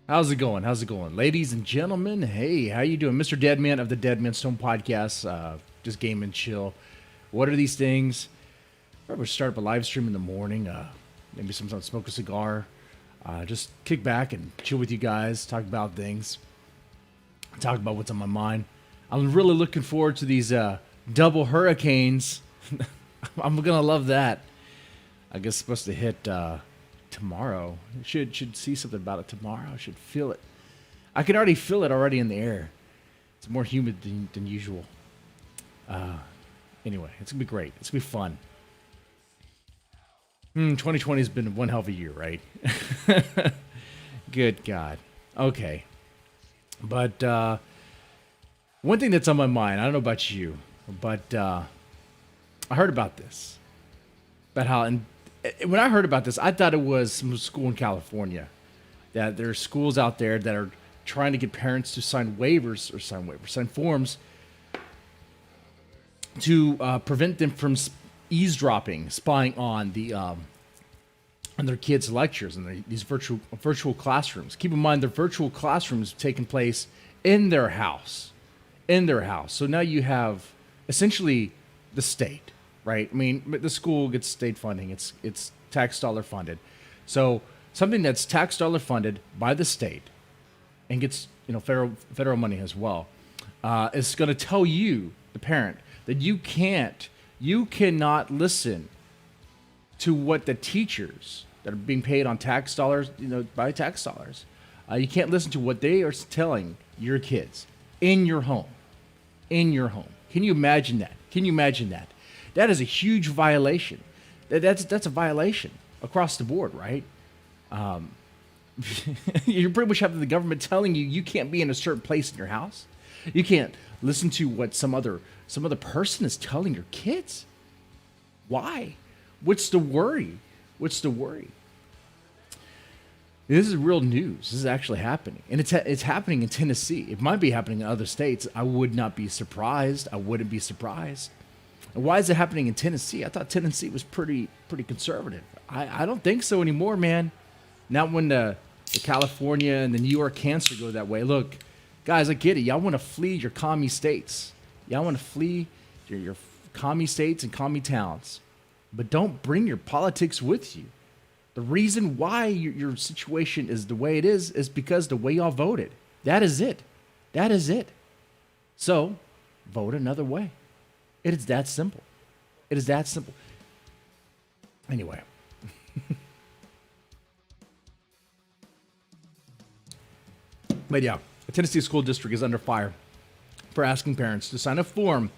How's it going? How's it going? Ladies and gentlemen, hey, how you doing? MrDeadman of the Deadman Stone Podcast, just game and chill. What are these things? Probably start up a live stream in the morning, maybe sometimes smoke a cigar, just kick back and chill with you guys, talk about things, talk about what's on my mind. I'm really looking forward to these double hurricanes. I'm gonna love that. I guess it's supposed to hit tomorrow. Should see something about it tomorrow. I should feel it. I can already feel it already in the air. It's more humid than usual. Anyway, it's gonna be great. It's gonna be fun. 2020 has been one hell of a year, right? Good God. Okay. But one thing that's on my mind, I don't know about you, but I heard about this. About how, and when I heard about this, I thought it was some school in California. That there are schools out there that are trying to get parents to sign sign forms to prevent them from eavesdropping, spying on their kids' lectures and these virtual classrooms. Keep in mind, the virtual classrooms taking place in their house, So now you have essentially the state, right? I mean, the school gets state funding; it's tax dollar funded. So something that's tax dollar funded by the state and gets federal money as well is going to tell you, the parent, that you cannot listen to what the teachers that are being paid on tax dollars, by tax dollars. You can't listen to what they are telling your kids in your home. In your home. Can you imagine that? That is a huge violation. That's a violation across the board, right? You pretty much have the government telling you can't be in a certain place in your house. You can't listen to what some other person is telling your kids. Why? What's the worry? This is real news. This is actually happening, and it's happening in Tennessee. It might be happening in other states. I would not be surprised. I wouldn't be surprised. And why is it happening in Tennessee? I thought Tennessee was pretty conservative. I don't think so anymore, man. Not when the California and the New York cancer go that way. Look, guys, I get it. Y'all want to flee your commie states. Y'all want to flee your commie states and commie towns. But don't bring your politics with you. The reason why your situation is the way it is because the way y'all voted. That is it. So, vote another way. It is that simple. Anyway. But yeah, the Tennessee school district is under fire for asking parents to sign a form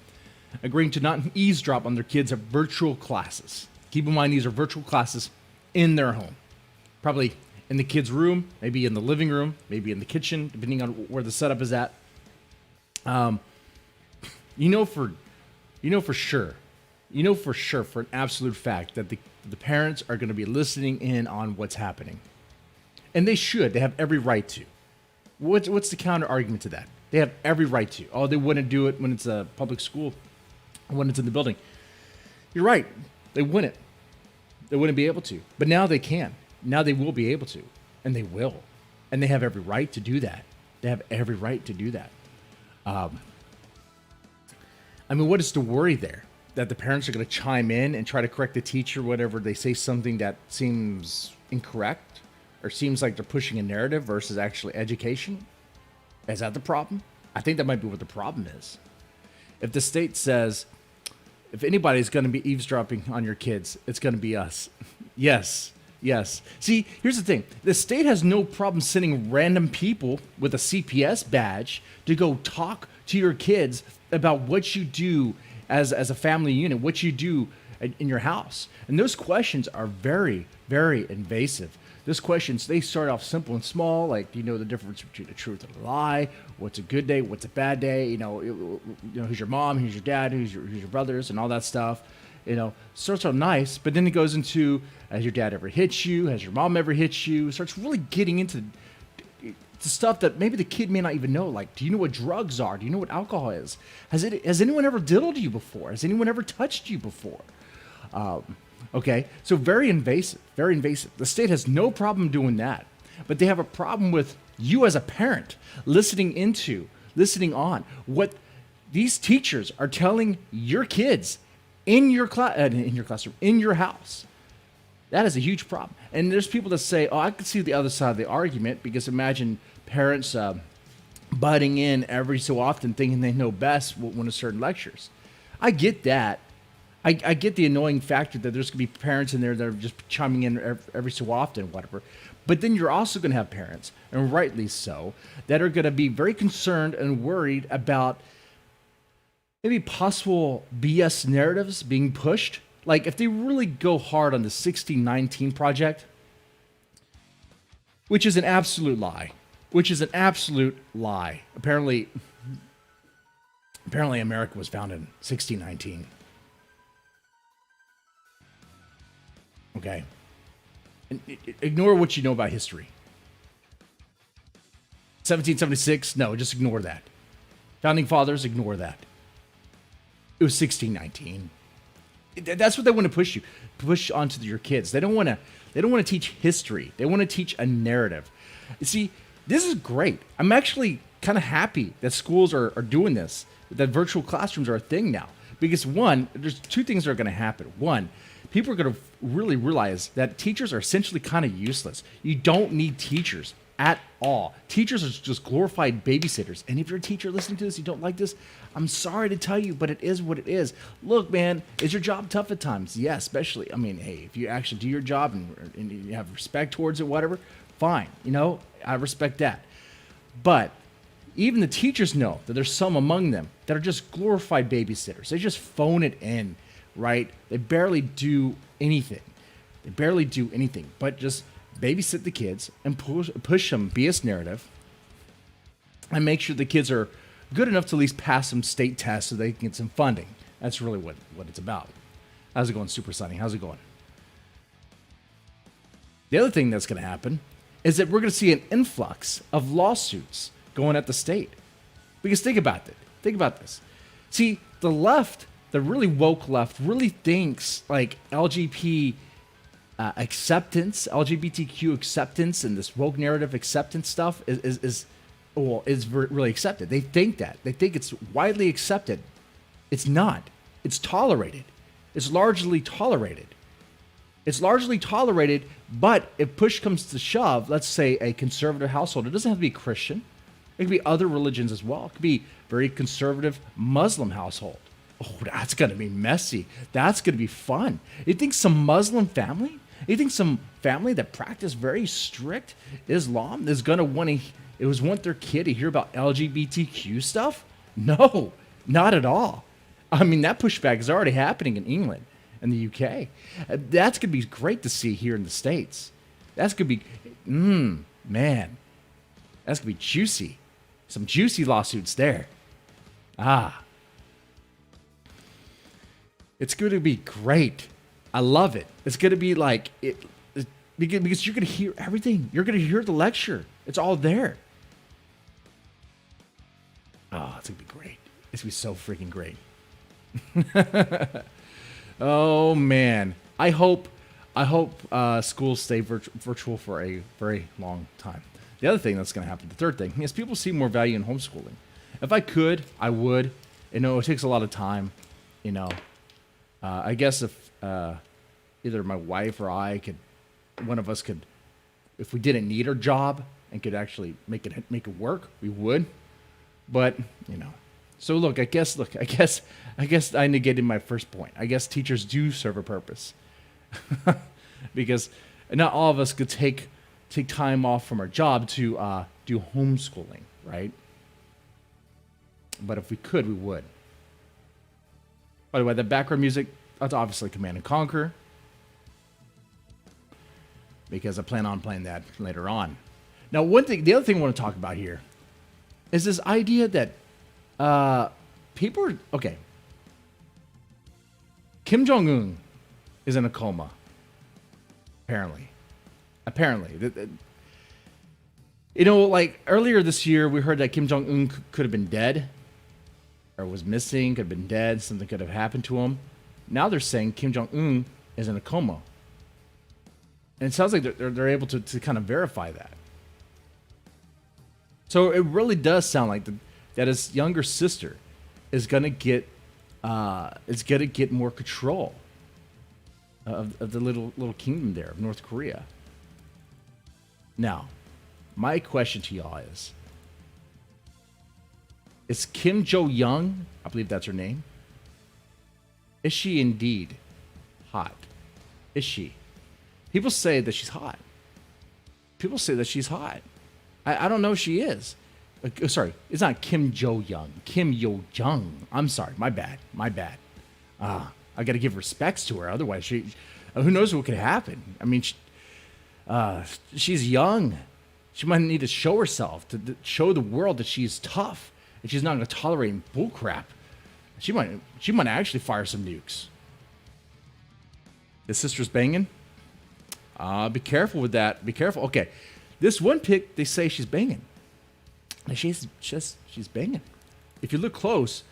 agreeing to not eavesdrop on their kids' virtual classes. Keep in mind, these are virtual classes in their home. Probably in the kids' room, maybe in the living room, maybe in the kitchen, depending on where the setup is at. You know for sure, for an absolute fact, that the parents are going to be listening in on what's happening. And they should. They have every right to. What's the counter argument to that? They have every right to. Oh, they wouldn't do it when it's a public school, when it's in the building. You're right. They wouldn't. They wouldn't be able to. But now they can. Now they will be able to. And they will. And they have every right to do that. I mean, what is the worry there? That the parents are going to chime in and try to correct the teacher whenever they say something that seems incorrect or seems like they're pushing a narrative versus actually education? Is that the problem? I think that might be what the problem is. If the state says, if anybody's going to be eavesdropping on your kids, it's going to be us. Yes. See, here's the thing. The state has no problem sending random people with a CPS badge to go talk to your kids about what you do as a family unit, what you do in your house. And those questions are very, very invasive. Those questions, they start off simple and small, like, do you know the difference between the truth and a lie? What's a good day? What's a bad day? Who's your mom? Who's your dad? Who's your brothers? And all that stuff. Starts out nice, but then it goes into, has your dad ever hit you? Has your mom ever hit you? It starts really getting into the stuff that maybe the kid may not even know. Like, do you know what drugs are? Do you know what alcohol is? Has anyone ever diddled you before? Has anyone ever touched you before? Okay, so very invasive, very invasive. The state has no problem doing that. but they have a problem with you as a parent listening on what these teachers are telling your kids in your classroom, in your house. That is a huge problem. And there's people that say, oh, I can see the other side of the argument, because imagine parents butting in every so often thinking they know best when a certain lectures. I get that. I get the annoying factor that there's going to be parents in there that are just chiming in every so often, whatever. But then you're also going to have parents, and rightly so, that are going to be very concerned and worried about maybe possible BS narratives being pushed. Like if they really go hard on the 1619 project, which is an absolute lie. Apparently America was founded in 1619. Okay. And ignore what you know about history. 1776, no, just ignore that. Founding fathers, ignore that. It was 1619. That's what they want to push onto your kids. They don't want to teach history. They want to teach a narrative. You see, this is great. I'm actually kind of happy that schools are doing this, that virtual classrooms are a thing now. Because one, there's two things that are going to happen. One, people are going to really realize that teachers are essentially kind of useless. You don't need teachers at all. Teachers are just glorified babysitters. And if you're a teacher listening to this, you don't like this, I'm sorry to tell you, but it is what it is. Look, man, is your job tough at times? Yeah, especially, I mean, hey, if you actually do your job and you have respect towards it, whatever, fine. You know, I respect that. But even the teachers know that there's some among them that are just glorified babysitters. They just phone it in, right? They barely do anything. But just babysit the kids and push some BS narrative and make sure the kids are good enough to at least pass some state tests so they can get some funding. That's really what it's about. How's it going, Super Sunny? How's it going? The other thing that's going to happen is that we're going to see an influx of lawsuits going at the state. Because think about this. See, the left, the really woke left, really thinks like LGBTQ acceptance and this woke narrative acceptance stuff is really accepted. They think that. They think it's widely accepted. It's not. It's tolerated. It's largely tolerated. But if push comes to shove, let's say a conservative household, it doesn't have to be Christian. It could be other religions as well. It could be very conservative Muslim household. Oh, that's going to be messy. That's going to be fun. You think some Muslim family? You think some family that practice very strict Islam is going to want their kid to hear about LGBTQ stuff? No, not at all. I mean, that pushback is already happening in England and the UK. That's going to be great to see here in the States. That's going to be, man, that's going to be juicy. Some juicy lawsuits there. It's going to be great. I love it. It's going to be like it because you're going to hear everything. You're going to hear the lecture. It's all there. Oh, it's going to be great. It's going to be so freaking great. Oh man, I hope schools stay virtual for a very long time. The other thing that's going to happen, the third thing, is people see more value in homeschooling. If I could, I would. You know, it takes a lot of time. You know, I guess if either my wife or one of us could, if we didn't need our job and could actually make it work, we would. But you know, so look, I guess I negated my first point. I guess teachers do serve a purpose because not all of us could take time off from our job to do homeschooling, right? But if we could, we would. By the way, the background music, that's obviously Command and Conquer, because I plan on playing that later on. Now, the other thing I want to talk about here is this idea that people are, okay, Kim Jong-un is in a coma, apparently. You know, like earlier this year, we heard that Kim Jong-un could have been dead or was missing, could have been dead, something could have happened to him. Now they're saying Kim Jong-un is in a coma. And it sounds like they're able to kind of verify that. So it really does sound like that his younger sister is gonna get more control of the little kingdom there of North Korea. Now, my question to y'all is Kim Jo-young, I believe that's her name, is she indeed hot? Is she? People say that she's hot. People say that she's hot. I don't know if she is. Sorry, it's not Kim Jo-young. Kim Yo-jung. I'm sorry. My bad. I got to give respects to her. Otherwise, who knows what could happen. I mean, she's young. She might need to show herself, to show the world that she's tough and she's not going to tolerate bullcrap. She might actually fire some nukes. His sister's banging. Be careful with that. Be careful. Okay, this one pic, they say she's banging. She's banging. If you look close,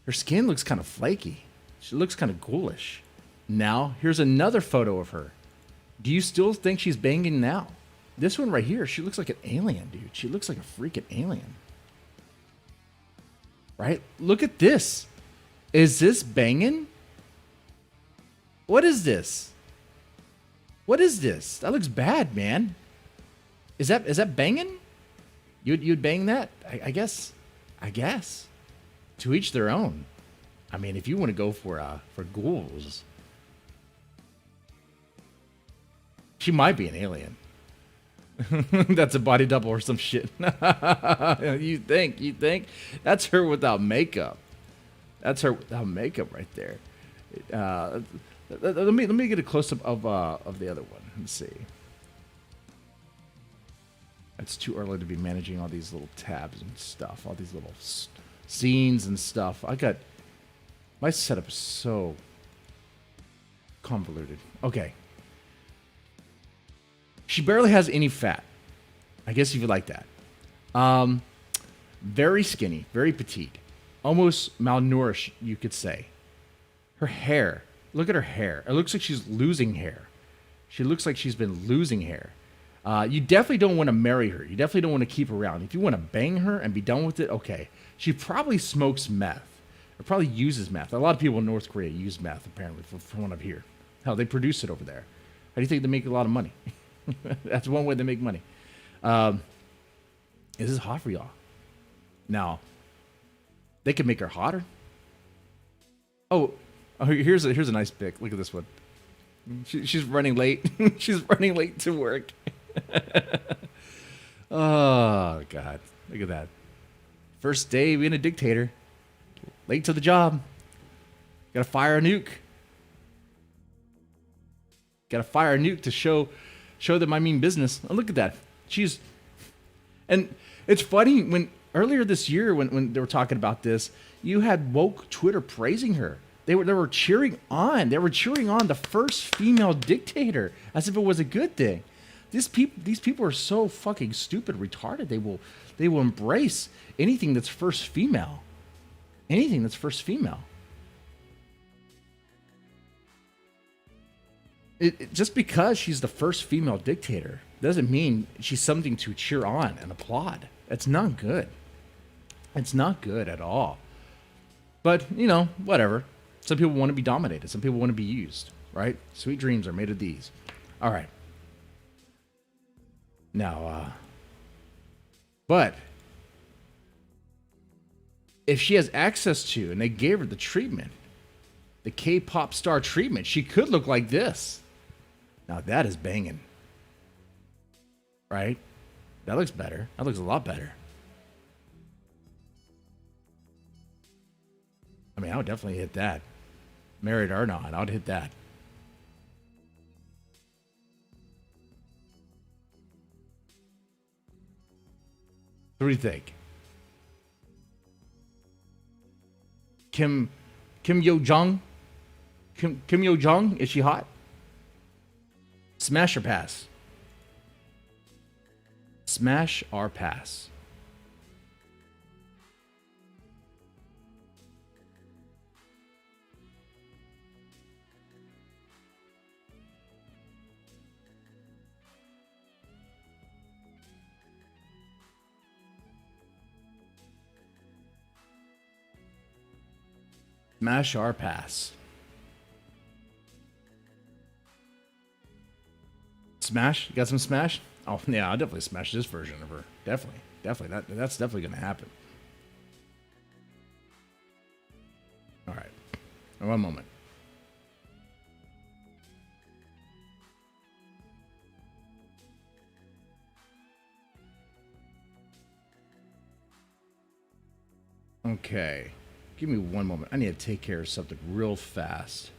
her skin looks kind of flaky. She looks kind of ghoulish. Now, here's another photo of her. Do you still think she's banging now? This one right here, she looks like an alien, dude. She looks like a freaking alien. Right? Look at this. Is this banging? What is this? What is this? That looks bad, man. Is that banging? You'd bang that? I guess. To each their own. I mean, if you want to go for ghouls, she might be an alien. That's a body double or some shit. You think? That's her without makeup. That's her without makeup right there. Let me get a close up of the other one. Let's see. It's too early to be managing all these little tabs and stuff, all these little scenes and stuff. My setup is so convoluted. Okay. She barely has any fat. I guess if you like that. Very skinny, very petite. Almost malnourished, you could say. Her hair. Look at her hair. It looks like she's losing hair. She looks like she's been losing hair. You definitely don't want to marry her. You definitely don't want to keep her around. If you want to bang her and be done with it, okay. She probably smokes meth. Or probably uses meth. A lot of people in North Korea use meth, apparently, from what I've heard. Hell, they produce it over there. How do you think they make a lot of money? That's one way they make money. Is this hot for y'all? Now, they could make her hotter. Oh, here's a nice pic. Look at this one. She's running late. She's running late to work. Oh, God. Look at that. First day being a dictator. Late to the job. Gotta fire a nuke. Gotta fire a nuke to show them I mean business. Oh, look at that. And it's funny, when earlier this year when they were talking about this, you had woke Twitter praising her. They were cheering on. They were cheering on the first female dictator as if it was a good thing. These people are so fucking stupid, retarded. They will embrace anything that's first female. Anything that's first female. Just because she's the first female dictator doesn't mean she's something to cheer on and applaud. It's not good. It's not good at all. But, whatever. Some people want to be dominated. Some people want to be used, right? Sweet dreams are made of these. All right. Now, but if she has access to, and they gave her the treatment, the K-pop star treatment, she could look like this. Now that is banging. Right? That looks better. That looks a lot better. I mean, I would definitely hit that. Married or not, I would hit that. What do you think? Kim Yo-jung? Kim Yo-jung? Is she hot? Smash or pass? Smash or pass? Smash or pass? Smash? You got some smash? Oh yeah, I'll definitely smash this version of her. Definitely, definitely. That's definitely gonna happen. All right, one moment. Okay, give me one moment. I need to take care of something real fast.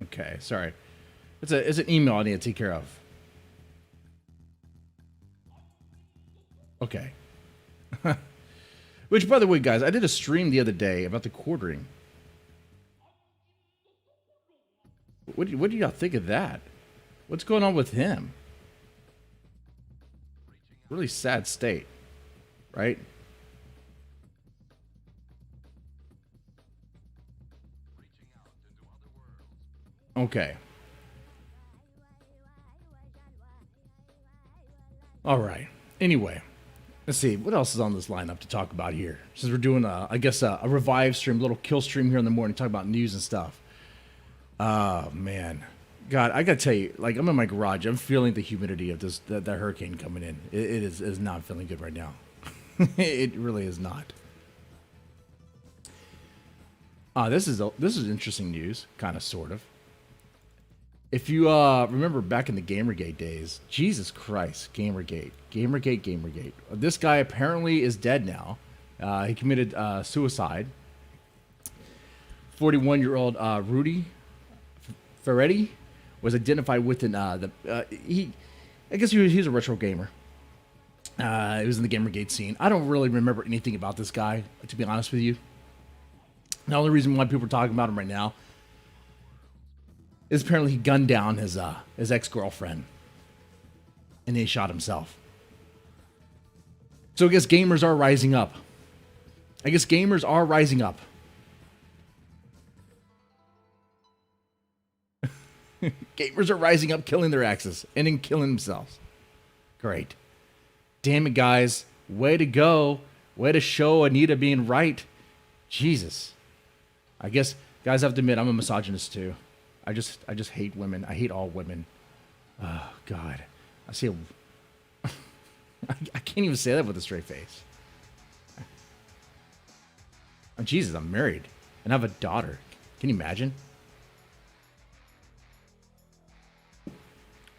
Okay, sorry. It's an email I need to take care of. Okay. Which, by the way, guys, I did a stream the other day about the quartering. What do y'all think of that? What's going on with him? Really sad state, right? Okay. All right. Anyway, let's see what else is on this lineup to talk about here. Since we're doing, I guess, a revive stream, a little kill stream here in the morning, talk about news and stuff. Oh man, God, I gotta tell you, like I'm in my garage, I'm feeling the humidity of that hurricane coming in. It is not feeling good right now. It really is not. This is interesting news, kind of, sort of. If you remember back in the Gamergate days, Jesus Christ, Gamergate. This guy apparently is dead now. He committed suicide. 41-year-old Rudy Ferretti was identified within I guess he was a retro gamer. He was in the Gamergate scene. I don't really remember anything about this guy, to be honest with you. The only reason why people are talking about him right now is apparently he gunned down his ex-girlfriend, and he shot himself. So I guess gamers are rising up. Gamers are rising up, killing their exes, and then killing themselves. Great. Damn it, guys. Way to go. Way to show Anita being right. Jesus. I guess, guys, I have to admit, I'm a misogynist too. I just hate women. I hate all women. Oh, God. I see I can't even say that with a straight face. Oh, Jesus, I'm married. And I have a daughter. Can you imagine?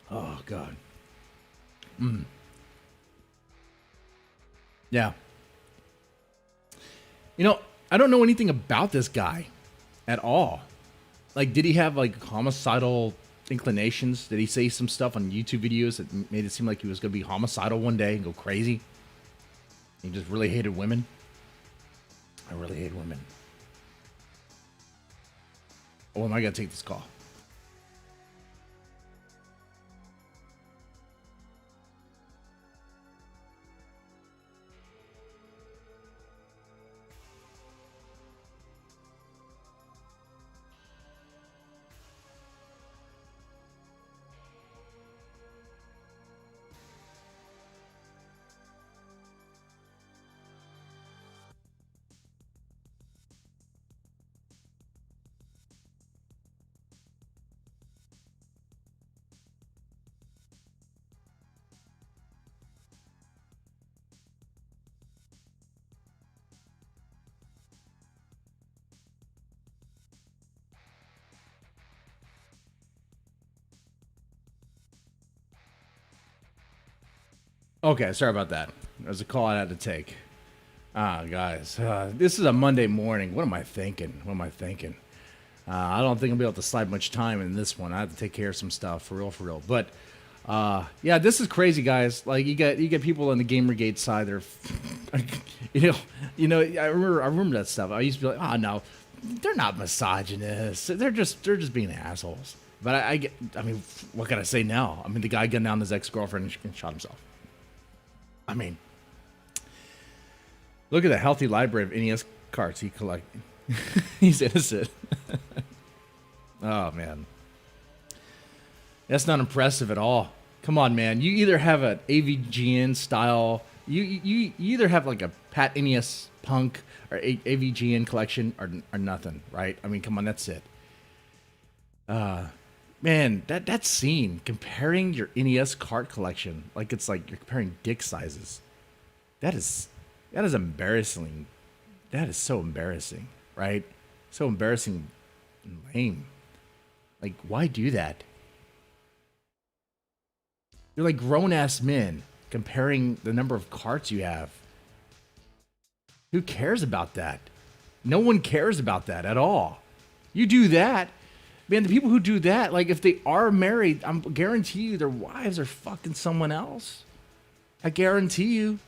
Oh, God. Yeah. You know, I don't know anything about this guy at all. Like, did he have, like, homicidal inclinations? Did he say some stuff on YouTube videos that made it seem like he was going to be homicidal one day and go crazy? He just really hated women? I really hate women. Oh, am I going to take this call? Okay, sorry about that. There's a call I had to take. Guys, this is a Monday morning. What am I thinking? I don't think I'll be able to slide much time in this one. I have to take care of some stuff for real. But yeah, this is crazy, guys. Like you get people on the Gamergate side. They're, I remember that stuff. I used to be like, oh no, they're not misogynists. They're just being assholes. But I mean, what can I say now? I mean, the guy gunned down his ex-girlfriend and shot himself. I mean, look at the healthy library of NES cards he collected. He's innocent. Oh, man. That's not impressive at all. Come on, man. You either have an AVGN style, you either have like a Pat NES Punk or AVGN collection or nothing, right? I mean, come on, that's it. Man, that scene comparing your NES card collection like it's like you're comparing dick sizes. That is embarrassing. That is so embarrassing, right? So embarrassing and lame. Like, why do that? You're like grown-ass men comparing the number of carts you have. Who cares about that? No one cares about that at all. You do that, man, the people who do that, like, if they are married, I guarantee you their wives are fucking someone else. I guarantee you.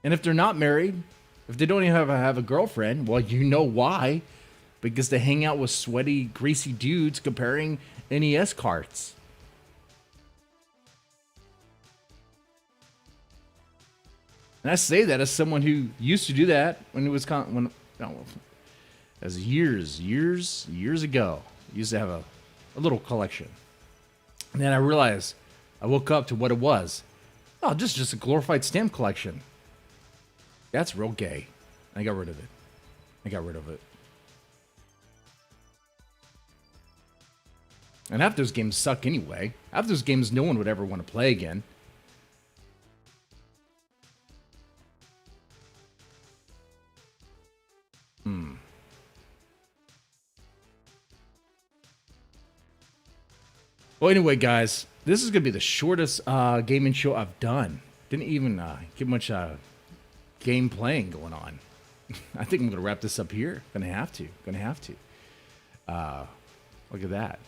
And if they're not married, if they don't even have a girlfriend, well, you know why. Because they hang out with sweaty, greasy dudes comparing NES carts. And I say that as someone who used to do that when it was as years ago. I used to have a little collection. And then I realized, I woke up to what it was. Oh, just a glorified stamp collection. That's real gay. I got rid of it. And half those games suck anyway. Half those games no one would ever want to play again. Well, anyway, guys, this is going to be the shortest gaming show I've done. Didn't even get much game playing going on. I think I'm going to wrap this up here. Gonna have to. Look at that.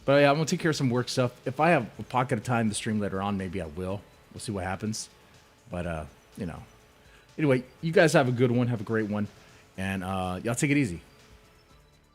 But yeah, I'm going to take care of some work stuff. If I have a pocket of time to stream later on, maybe I will. We'll see what happens. But, you know. Anyway, you guys have a good one. Have a great one. And y'all take it easy.